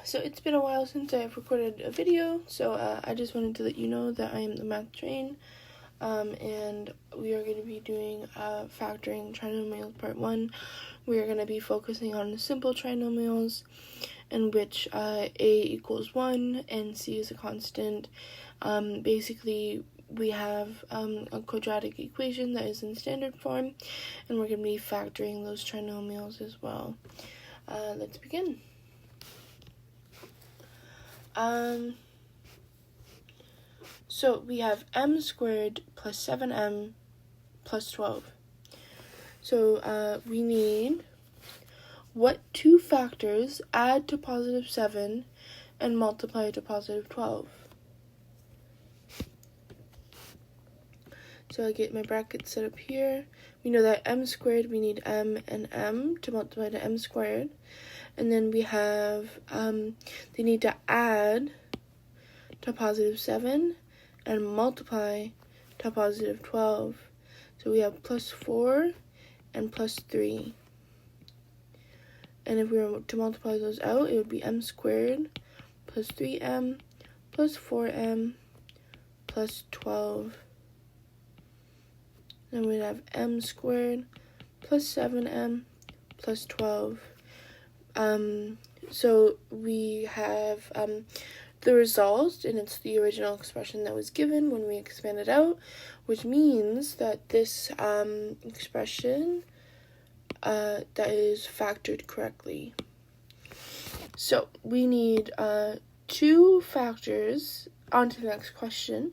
So it's been a while since I've recorded a video, so I just wanted to let you know that I am the math train, and we are going to be doing factoring trinomials part 1. We are going to be focusing on the simple trinomials, in which A equals 1 and C is a constant. Basically, we have a quadratic equation that is in standard form, and we're going to be factoring those trinomials as well. Let's begin. So we have m squared plus 7m plus 12. So we need what two factors add to positive 7 and multiply to positive 12. So I get my brackets set up here. We know that m squared, we need m and m to multiply to m squared. And then we have, they need to add to positive 7 and multiply to positive 12. So we have plus 4 and plus 3. And if we were to multiply those out, it would be m squared plus 3m plus 4m plus 12. Then we'd have m squared plus 7m plus 12. So we have the result, and it's the original expression that was given when we expand it out, which means that this expression that is factored correctly. So we need two factors. On to the next question.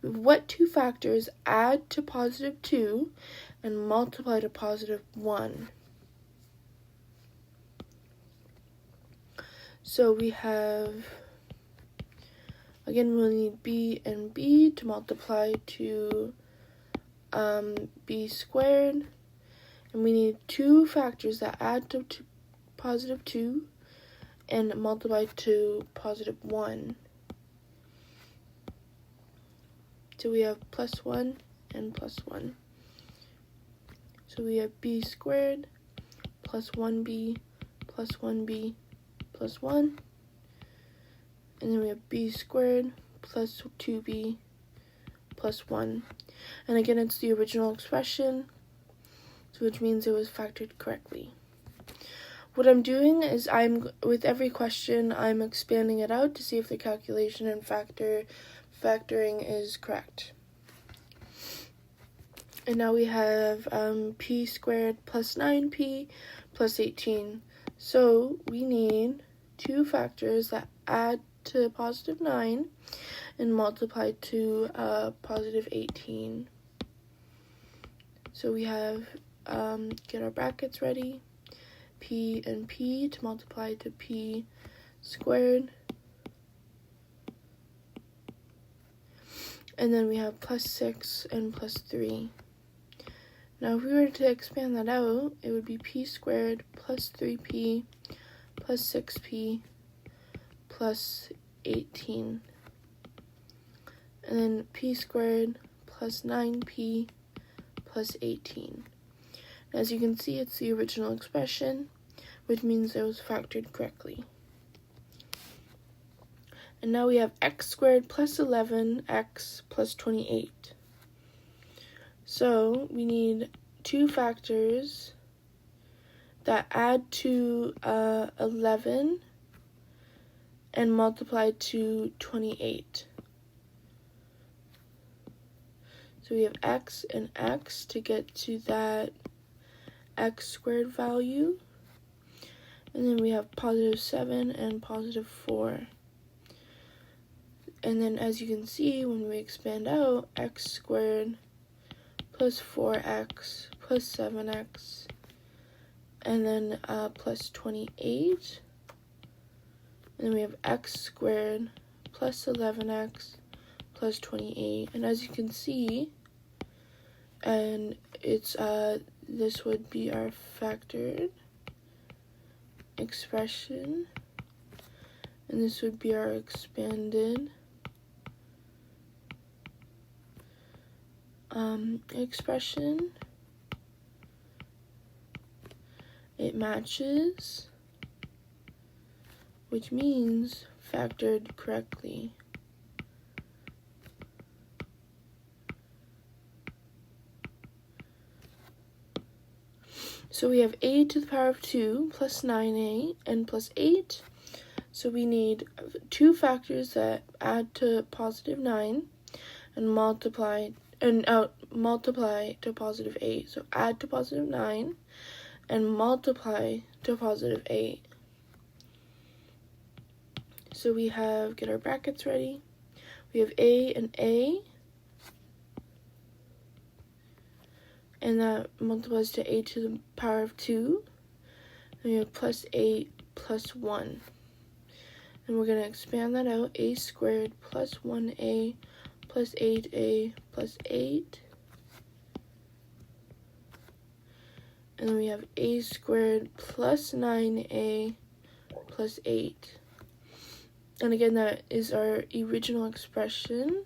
What two factors add to positive 2 and multiply to positive 1? So we have, again, we'll need b and b to multiply to b squared. And we need two factors that add to positive 2 and multiply to positive 1. So we have plus 1 and plus 1. So we have b squared plus 1b plus 1b plus 1. And then we have b squared plus 2b plus 1. And again, it's the original expression, which means it was factored correctly. What I'm doing is with every question, I'm expanding it out to see if the calculation and factoring is correct. And now we have p squared plus 9p plus 18. So we need two factors that add to positive 9 and multiply to positive 18. So we have, get our brackets ready, p and p to multiply to p squared. And then we have plus 6 and plus 3. Now if we were to expand that out, it would be p squared plus 3p plus 6p plus 18. And then p squared plus 9p plus 18. As you can see, it's the original expression, which means it was factored correctly. And now we have x squared plus 11x plus 28. So we need two factors that add to 11 and multiply to 28. So we have x and x to get to that x squared value. And then we have positive 7 and positive 4. And then as you can see, when we expand out, x squared plus 4x plus 7x, and then plus 28. And then we have x squared plus 11x plus 28. And as you can see, and it's this would be our factored expression, and this would be our expanded expression. It matches. which means factored correctly. So we have a to the power of 2 plus 9a and plus 8. So we need two factors that add to positive 9 and multiply to positive 8. So add to positive 9 and multiply to positive 8. So we have, get our brackets ready. We have a and a, and that multiplies to a to the power of 2. And we have plus 8 plus 1. And we're going to expand that out. A squared plus 1a plus 8a plus 8. And then we have a squared plus 9a plus 8. And again, that is our original expression.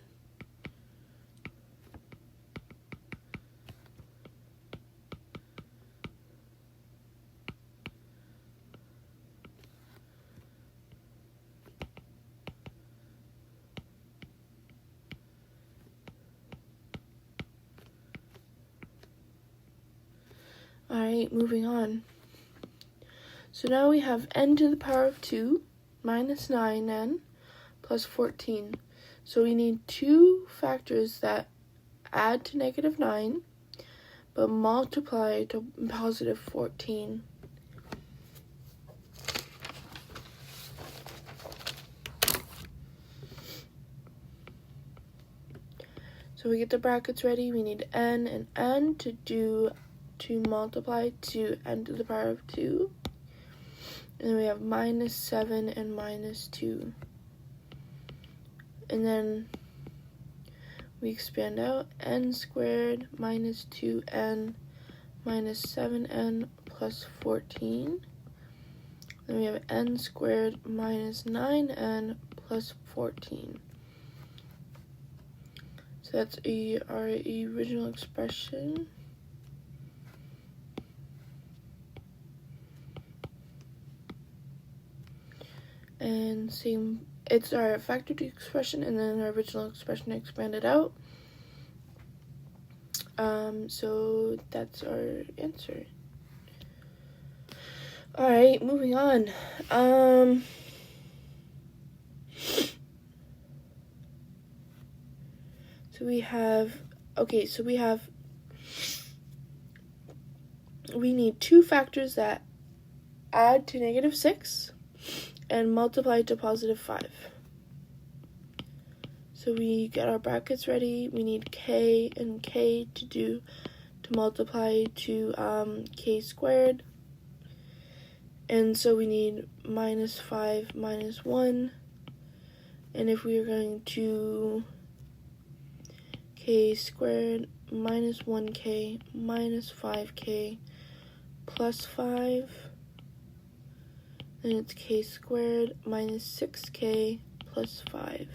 Alright, moving on. So now we have n to the power of 2 minus 9n plus 14. So we need two factors that add to negative 9 but multiply to positive 14. So we get the brackets ready. We need n and n to multiply to n to the power of 2. And then we have minus 7 and minus 2. And then we expand out. N squared minus 2n minus 7n plus 14. Then we have n squared minus 9n plus 14. So that's our original expression. And same, it's our factored expression and then our original expression expanded out. So that's our answer. Alright, moving on. We need two factors that add to negative 6 and multiply to positive 5. So we get our brackets ready. We need k and k to multiply to k squared. And so we need minus 5 minus 1. And if we are going to k squared minus 1k minus 5k plus 5, then it's k squared minus 6k plus 5.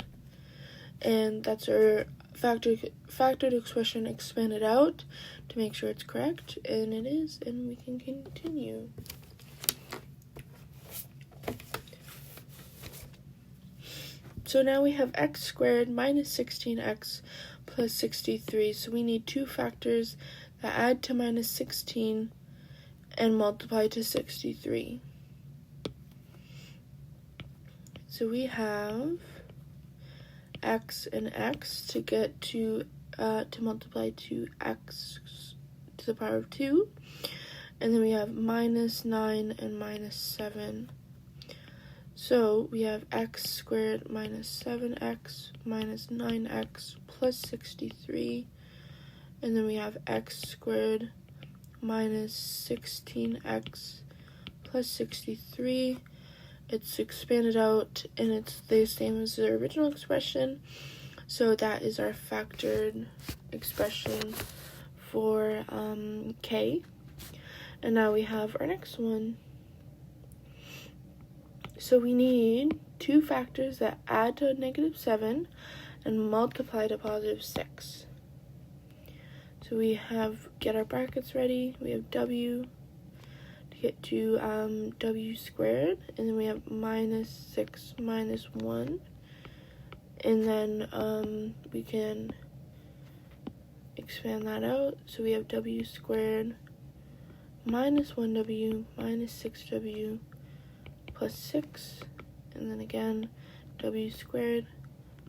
And that's our factored expression expanded out to make sure it's correct. And it is, and we can continue. So now we have x squared minus 16x plus 63. So we need two factors that add to minus 16 and multiply to 63. So we have x and x to get to multiply to x to the power of 2. And then we have minus 9 and minus 7. So we have x squared minus 7x minus 9x plus 63. And then we have x squared minus 16x plus 63. It's expanded out and it's the same as the original expression. So that is our factored expression for k. And now we have our next one. So we need two factors that add to negative 7 and multiply to positive 6. So we get our brackets ready. We have w to get to w squared, and then we have minus 6 minus 1, and then we can expand that out. So we have w squared minus 1w minus 6w plus 6, and then again w squared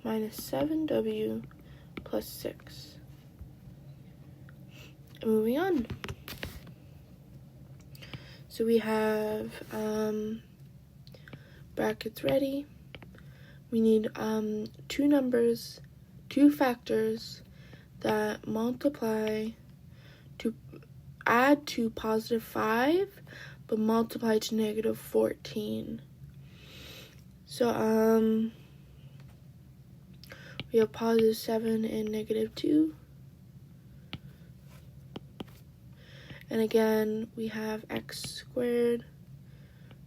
minus 7w plus 6. And moving on. So we have brackets ready. We need two factors that multiply to add to positive 5 but multiply to negative 14. So we have positive 7 and negative 2. And again, we have x squared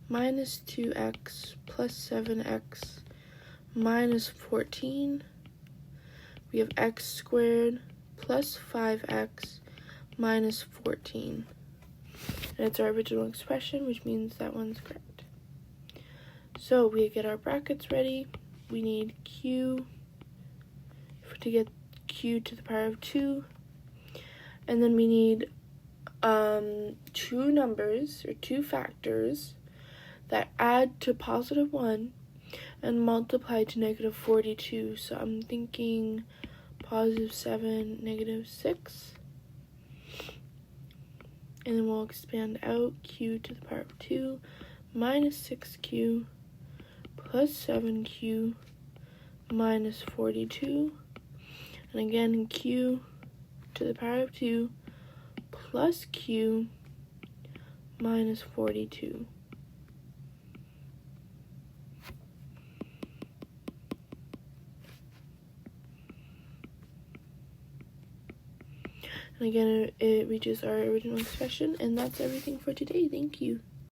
minus 2x plus 7x minus 14. We have x squared plus 5x minus 14. And it's our original expression, which means that one's correct. So we get our brackets ready. We need q to get q to the power of 2. And then we need two numbers or two factors that add to positive 1 and multiply to negative 42. So I'm thinking positive 7, negative 6. And then we'll expand out q to the power of 2 minus 6q plus 7q minus 42. And again, q to the power of 2 plus q minus 42. And again, it reaches our original expression, and that's everything for today. Thank you.